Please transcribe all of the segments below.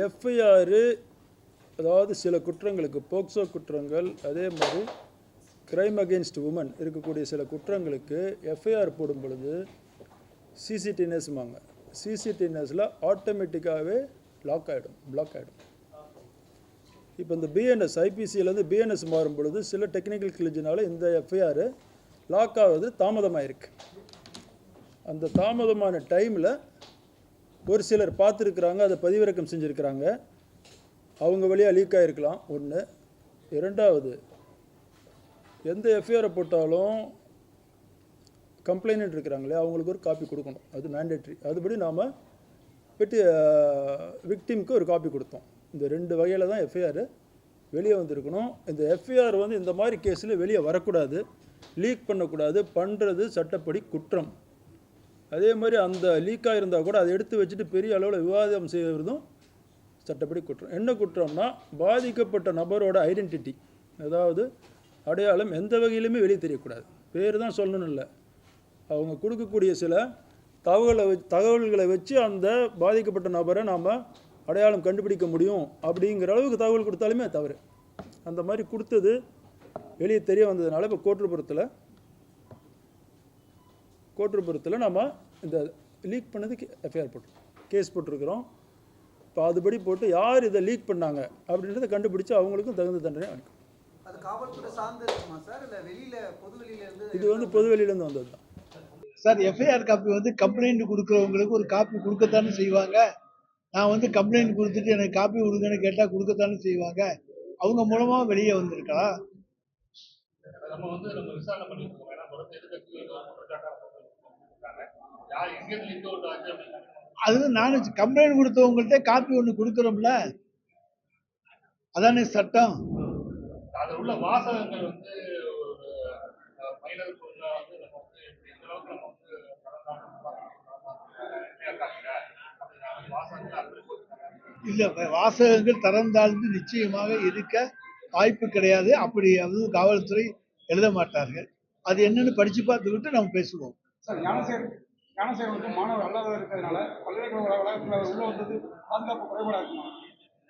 FIR அதாவது சில குற்றங்களுக்கு போக்சோ குற்றங்கள், அதே மாதிரி கிரைம் அகெயின்ஸ்ட் உமன் இருக்கக்கூடிய சில குற்றங்களுக்கு எஃப்ஐஆர் போடும் பொழுது சிசிடிஎன்எஸ்மாங்க. சிசிடிஎன்எஸில் ஆட்டோமேட்டிக்காகவே பிளாக் ஆகிடும். இப்போ இந்த பிஎன்எஸ் ஐபிசியிலேருந்து பிஎன்எஸ் மாறும் பொழுது சில டெக்னிக்கல் கிளிஜினால் இந்த எஃப்ஐஆர் லாக் ஆகுது தாமதமாயிருக்கு. அந்த தாமதமான டைமில் ஒரு சிலர் பார்த்துருக்குறாங்க, அதை பதிவிறக்கம் செஞ்சுருக்கிறாங்க, அவங்க வழியாக லீக் ஆகிருக்கலாம். ஒன்று. இரண்டாவது, எந்த எஃப்ஐஆரை போட்டாலும் கம்ப்ளைண்ட் இருக்கிறாங்களே அவங்களுக்கு ஒரு காப்பி கொடுக்கணும், அது மேண்டேட்ரி. அதுபடி நாம் விக்டிமுக்கு ஒரு காப்பி கொடுத்தோம். இந்த 2 வகையில் தான் எஃப்ஐஆர் வெளியே வந்திருக்கணும். இந்த எஃப்ஐஆர் இந்த மாதிரி கேஸில் வெளியே வரக்கூடாது, லீக் பண்ணக்கூடாது. பண்ணுறது சட்டப்படி குற்றம். அதே மாதிரி அந்த லீக்காக இருந்தால் கூட அதை எடுத்து வச்சுட்டு பெரிய அளவில் விவாதம் செய்வதும் சட்டப்படி குற்றம். என்ன குற்றம்னா, பாதிக்கப்பட்ட நபரோட ஐடென்டிட்டி, அதாவது அடையாளம் எந்த வகையிலுமே வெளியே தெரியக்கூடாது. பேர் தான் சொல்லணும்னு இல்லை, அவங்க கொடுக்கக்கூடிய சில தகவல்களை வச்சு அந்த பாதிக்கப்பட்ட நபரை நாம் அடையாளம் கண்டுபிடிக்க முடியும் அப்படிங்கிற அளவுக்கு தகவல் கொடுத்தாலுமே தவறு. அந்த மாதிரி கொடுத்தது வெளியே தெரிய வந்ததுனால இப்போ கோட்டூர்புரத்தில் நம்ம இந்த லீக் பண்ணதுக்கு எஃப்ஐஆர் போட்டிருக்கோம், கேஸ் போட்டிருக்கிறோம். இப்போ அதுபடி போட்டு யார் இதை லீக் பண்ணாங்க அப்படின்றத கண்டுபிடிச்சு அவங்களுக்கும் தகுந்த தண்டனை அளிக்கும். இது பொது வெளியிலேருந்து வந்தது தான் சார். எஃப்ஐஆர் காப்பி கம்ப்ளைண்ட் கொடுக்குறவங்களுக்கு ஒரு காப்பி கொடுக்கத்தானே செய்வாங்க. நான் கம்ப்ளைண்ட் கொடுத்துட்டு எனக்கு காப்பி கொடுங்கன்னு கேட்டால் கொடுக்கத்தானே செய்வாங்க. அவங்க மூலமா வெளியே வந்திருக்கா. அது நான் கம்ப்ளைண்ட் கொடுத்தவங்கள்ட்ட காப்பி ஒன்று கொடுக்குறோம்ல, அதானே சட்டம். அதில் உள்ள வாசகங்கள் இல்ல, வாசகங்கள் தரம் தாழ்ந்து நிச்சயமாக இருக்க வாய்ப்பு கிடையாது. அப்படி அதுவும் காவல்துறை எழுத மாட்டார்கள். அது என்னன்னு படிச்சு பார்த்துக்கிட்டு நம்ம பேசுவோம். மாணவர் அல்லாத இருக்கிறதுனால பல்கலைக்கழக வளாகத்தில் உள்ள வந்தது பாதுகாப்பு குறைபாடா இருக்குமா?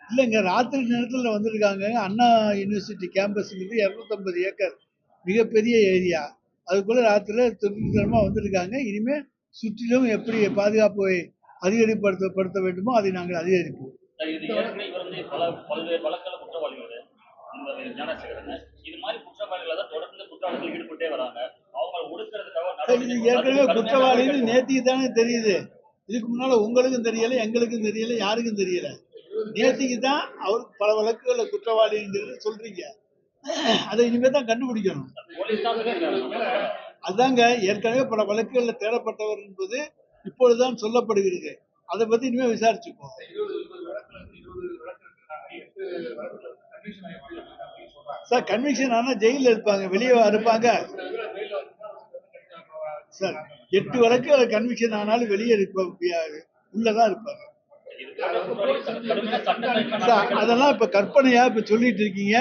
இல்லைங்க, ராத்திரி நேரத்தில் வந்திருக்காங்க. அண்ணா யூனிவர்சிட்டி கேம்பஸ்ங்கிறது 250 ஏக்கர் மிகப்பெரிய ஏரியா. அதுக்குள்ள ராத்திரில திருத்தரமாக வந்திருக்காங்க. இனிமே சுற்றிலும் எப்படி பாதுகாப்பை அதிகரிப்படுத்த வேண்டுமோ அதை நாங்கள் அதிகரிப்போம். பல்வேறு வழக்கில் குற்றவாளிகள் இது மாதிரி குற்றவாளிகளை தான் தொடர்ந்து குற்றவாளிகள் ஈடுபட்டே வராங்க. அவங்க ஒடுக்கிறதுக்காக இது ஏற்கனவே குற்றவாளிகள் நேத்திக்கு தானே தெரியுது. இதுக்கு முன்னால உங்களுக்கும் தெரியல, எங்களுக்கும் தெரியல, யாருக்கும் தெரியல. நேத்திக்கு தான் அவருக்கு பல வழக்குகளை குற்றவாளிங்கிறது சொல்றீங்க. அதை இனிமே தான் கண்டுபிடிக்கணும். அதாங்க, ஏற்கனவே பல வழக்குகளில் தேடப்பட்டவர் என்பது இப்பொழுதுதான் சொல்லப்படுகிறது. அதை பத்தி இனிமே விசாரிச்சுப்போம். சார், கன்விக்ஷன் ஆனா ஜெயில இருப்பாங்க, வெளியே இருப்பாங்க சார். 8 வழக்கு கன்விக்ஷன் ஆனாலும் வெளியே உள்ளதான் இருப்பாங்க. அதெல்லாம் இப்ப கற்பனையா இப்ப சொல்லிட்டு இருக்கீங்க.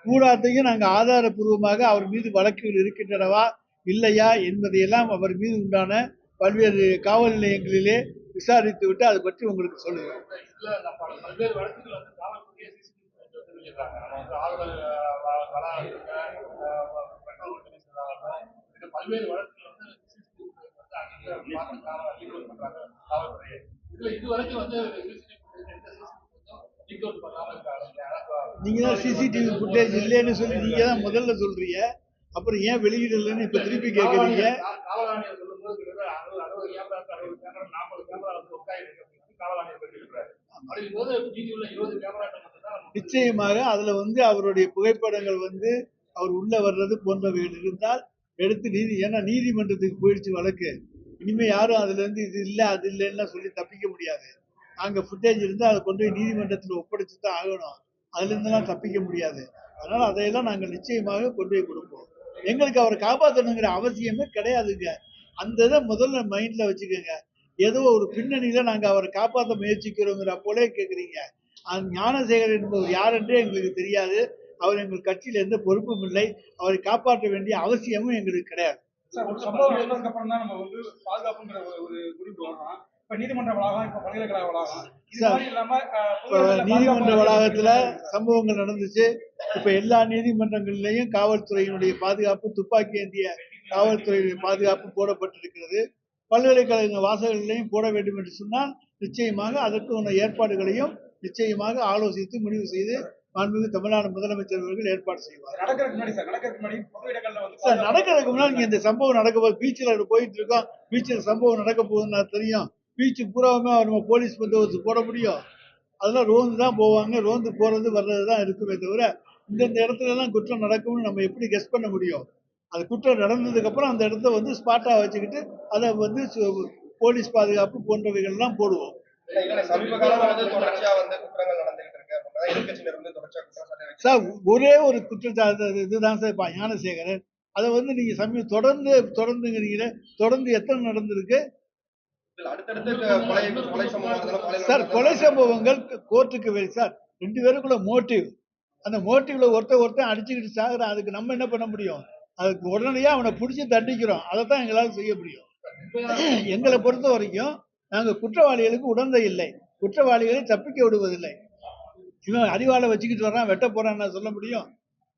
கூடாத்தையும் நாங்க ஆதாரபூர்வமாக அவர் மீது வழக்குகள் இருக்கின்றனவா இல்லையா என்பதையெல்லாம் அவர் மீது உண்டான பல்வேறு காவல் நிலையங்களிலே விசாரித்து விட்டு அதை பற்றி உங்களுக்கு சொல்லுவேன். நீங்க தான் சிசிடிவி ஃபுட்டேஜ் இல்லைன்னு சொல்லி நீங்க தான் முதல்ல சொல்றீங்க. அப்புறம் ஏன் வெளியிடலன்னு இப்ப திருப்பி கேட்கறீங்க. நிச்சயமாக அதுல அவருடைய புகைப்படங்கள் அவர் உள்ள வர்றது போன்றவைகள் இருந்தால் எடுத்து ஏன்னா நீதிமன்றத்துக்கு போயிடுச்சு வழக்கு. இனிமே யாரும் அதுல இருந்து இது இல்லை அது இல்லைன்னா சொல்லி தப்பிக்க முடியாது. நாங்க ஃபுட்டேஜ் இருந்தா அதை கொண்டு போய் நீதிமன்றத்தில் ஒப்படைச்சு தான் ஆகணும். அதுல இருந்தெல்லாம் தப்பிக்க முடியாது. அதனால அதையெல்லாம் நாங்கள் நிச்சயமாக கொண்டு போய் கொடுப்போம். எங்களுக்கு அவரை காப்பாற்றணுங்கிற அவசியமே கிடையாதுங்க. அந்த இதை முதல்ல மைண்ட்ல வச்சுக்கோங்க. ஏதோ ஒரு பின்னணியில நாங்க அவரை காப்பாற்ற முயற்சிக்கிறோங்கிற போலே கேட்குறீங்க. ஞானசேகர் என்பவர் யார் என்றே எங்களுக்கு தெரியாது. அவர் எங்கள் கட்சியில எந்த பொறுப்பும் இல்லை. அவரை காப்பாற்ற வேண்டிய அவசியமும் எங்களுக்கு கிடையாது. சம்பவம் நடந்ததுக்கு அப்புறம் தான் நம்ம பாதுகாப்புங்கிற ஒரு குறிப்பு வரோம். இப்ப நீதிமன்ற வளாகம், இப்ப பல்கலைக்கழக வளாகம், இது சார், மாதிரி இல்லாம இப்ப நீதிமன்ற வளாகத்துல சம்பவங்கள் நடந்துச்சு. இப்ப எல்லா நீதிமன்றங்களிலேயும் காவல்துறையினுடைய பாதுகாப்பு, துப்பாக்கி ஏந்திய காவல்துறையுடைய பாதுகாப்பு போடப்பட்டிருக்கிறது. பல்கலைக்கழக வாசகங்களையும் போட வேண்டும் என்று சொன்னால் நிச்சயமாக அதற்கான ஏற்பாடுகளையும் நிச்சயமாக ஆலோசித்து முடிவு செய்து மாண்புமிகு தமிழ்நாடு முதலமைச்சர் அவர்கள் ஏற்பாடு செய்வார். நடக்கிறதுக்கு முன்னாடி சார், நடக்கிறதுக்கு முன்னாடி பொது இடங்கள்ல வந்து சார், நடக்கிறதுக்கு முன்னாடி நீங்க இந்த சம்பவம் நடக்க போது பீச்சில் போயிட்டு இருக்கோம், பீச்சில் சம்பவம் நடக்க போகுதுன்னு நான் தெரியும். பீச்சு பூராவுமே நம்ம போலீஸ் பந்தோபஸ்து போட முடியும்? அதெல்லாம் ரோந்து தான் போவாங்க. ரோந்து போறது வர்றது தான் இருக்குமே தவிர இந்தந்த இடத்துல எல்லாம் குற்றம் நடக்கும்னு நம்ம எப்படி கெஸ் பண்ண முடியும்? அது குற்றம் நடந்ததுக்கு அப்புறம் அந்த இடத்த வந்து ஸ்பாட்டா வச்சுக்கிட்டு அதை வந்து போலீஸ் பாதுகாப்பு போன்றவைகள்லாம் போடுவோம். சமீப காலமா தொடர்ச்சியா குற்றங்கள் நடந்துகிட்டு இருக்கு. எதிர்க்கட்சியில இருந்து தொடர்ச்சியா குற்றம் சார், ஒரே ஒரு குற்றச்சாட்டு இதுதான் சார் ஞானசேகரன். அதை வந்து நீங்க தொடர்ந்துங்கிறீங்க. தொடர்ந்து எத்தனை நடந்திருக்கு அடுத்தடுத்து கொலை சம்பவம் சார்? கொலை சம்பவங்கள் கோர்ட்டுக்கு சார் 2 பேருக்குள்ள மோட்டிவ். அந்த மோட்டிவ்ல ஒருத்தன் அடிச்சுக்கிட்டு சாகுறான். அதுக்கு நம்ம என்ன பண்ண முடியும்? அதுக்கு உடனடியா அவனை பிடிச்சி தண்டிக்கிறோம். அதைத்தான் எங்களால் செய்ய முடியும். எங்களை பொறுத்த வரைக்கும் நாங்கள் குற்றவாளிகளுக்கு உடந்தை இல்லை, குற்றவாளிகளை தப்பிக்க விடுவதில்லை. இவன் அரிவாளை வச்சுக்கிட்டு வர்றான், வெட்ட போறான்னு சொல்ல முடியும்?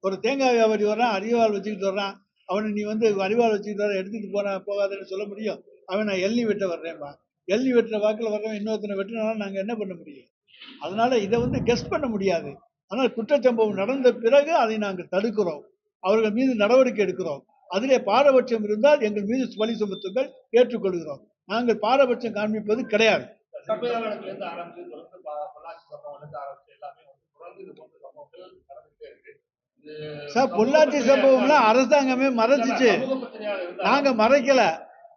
ஒரு தேங்காய் வியாபாரி வர்றான், அரிவாள் வச்சுக்கிட்டு வர்றான், அவனை நீ வந்து அரிவாள் வச்சுக்கிட்டு வர எடுத்துட்டு போகாதுன்னு சொல்ல முடியும்? அவன் நான் எள்ளி வெட்ட வர்றேன்பா. எள்ளி வெட்டுற வாக்கில் வர்றவன் இன்னொருத்தனை வெட்டினாலும் நாங்கள் என்ன பண்ண முடியும்? அதனால இதை வந்து கெஸ் பண்ண முடியாது. ஆனால் குற்றச்சம்பவம் நடந்த பிறகு அதை நாங்கள் தடுக்கிறோம், அவர்கள் மீது நடவடிக்கை எடுக்கிறோம். அதிலே பாரபட்சம் இருந்தால் எங்கள் மீது பழி சுமத்துங்கள், ஏற்றுக்கொள்கிறோம். நாங்கள் பாரபட்சம் காண்பிப்பது கிடையாது. சார், பொள்ளாச்சி சம்பவம்லாம் அரசாங்கமே மறைச்சிச்சு, நாங்க மறைக்கல.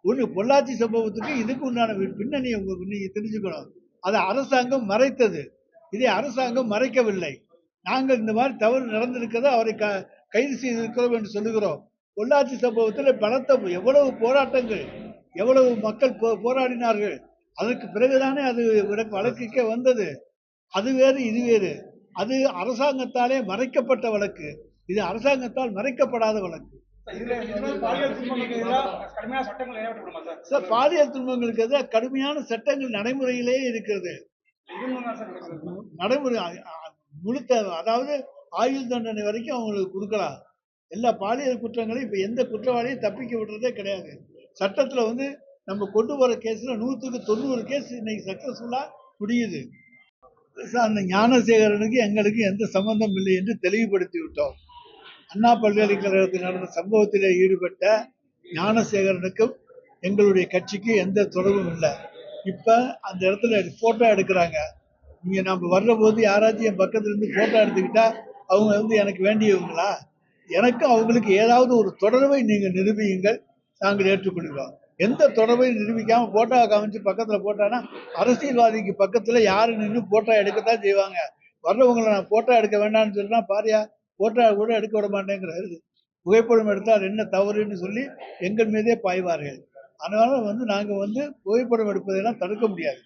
ஒண்ணு பொள்ளாச்சி சம்பவத்துக்கு இதுக்கு உண்டான பின்னணி நீங்க தெரிஞ்சுக்கணும். அதை அரசாங்கம் மறைத்தது, இதை அரசாங்கம் மறைக்கவில்லை. நாங்கள் இந்த மாதிரி தவறு நடந்திருக்கிறத அவரை கைது செய்திருக்கிறோம் என்று சொல்லுகிறோம். பொள்ளாச்சி சம்பவத்தில் பலத்த எவ்வளவு போராட்டங்கள், எவ்வளவு மக்கள் போராடினார்கள். அதற்கு பிறகுதானே அது வழக்குக்கே வந்தது. அது வேறு, இது வேறு. அது அரசாங்கத்தாலே மறைக்கப்பட்ட வழக்கு, இது அரசாங்கத்தால் மறைக்கப்படாத வழக்கு. சார், பாலியல் துன்பங்களுக்கு எதிராக கடுமையான சட்டங்கள் நடைமுறையிலேயே இருக்கிறது. நடைமுறை முழுக்க, அதாவது ஆயுள் தண்டனை வரைக்கும் அவங்களுக்கு கொடுக்கலாம். எல்லா பாலியல் குற்றங்களையும் இப்ப எந்த குற்றவாளியும் தப்பிக்க விடுறதே கிடையாது. சட்டத்துல வந்து நம்ம கொண்டு வர கேஸ்ல 100க்கு 90 கேஸ் இன்னைக்கு சக்சஸ்ஃபுல்லா முடியுது. அந்த ஞானசேகரனுக்கு எங்களுக்கு எந்த சம்பந்தம் இல்லை என்று தெளிவுபடுத்தி விட்டோம். அண்ணா பல்கலைக்கழகத்தில் நடந்த சம்பவத்திலே ஈடுபட்ட ஞானசேகரனுக்கும் எங்களுடைய கட்சிக்கு எந்த தொடர்பும் இல்லை. இப்ப அந்த இடத்துல போட்டோ எடுக்கிறாங்க. நீங்க நம்ம வர்ற போது யாராச்சும் என் பக்கத்துல இருந்து போட்டோ எடுத்துக்கிட்டா அவங்க வந்து எனக்கு வேண்டியவங்களா? எனக்கும் அவங்களுக்கு ஏதாவது ஒரு தொடர்பை நீங்க நிரூபியுங்கள், நாங்கள் ஏற்றுக்கொள்கிறோம். எந்த தொடர்பையும் நிரூபிக்காம போட்டோ காமிச்சு பக்கத்துல போட்டானா அரசியல்வாதிக்கு பக்கத்துல யாரு நின்று போட்டோ எடுக்கத்தான் செய்வாங்க. வர்றவங்களை நான் போட்டோ எடுக்க வேண்டாம்னு சொல்றேன்னா பாரியா, போட்டோ கூட எடுக்க விட மாட்டேங்கிறாரு. புகைப்படம் எடுத்தால் என்ன தவறுன்னு சொல்லி எங்கள் மீதே பாய்வார்கள். அதனால வந்து நாங்க வந்து புகைப்படம் எடுப்பதெல்லாம் தடுக்க முடியாது.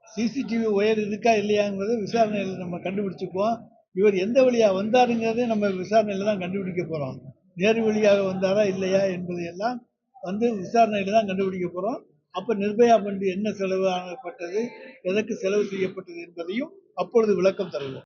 சிசிடிவி ஒயர் இருக்கா இல்லையாங்கிறத விசாரணையில் நம்ம கண்டுபிடிச்சுக்குவோம். இவர் எந்த வழியா வந்தாருங்கிறதே நம்ம விசாரணையில தான் கண்டுபிடிக்க போறோம். நேரு வழியாக வந்தாரா இல்லையா என்பதையெல்லாம் வந்து விசாரணையில தான் கண்டுபிடிக்க போறோம். அப்ப நிர்பயா ஃபண்ட் என்ன செலவு ஆனப்பட்டது, எதற்கு செலவு செய்யப்பட்டது என்பதையும் அப்பொழுது விளக்கம் தருவோம்.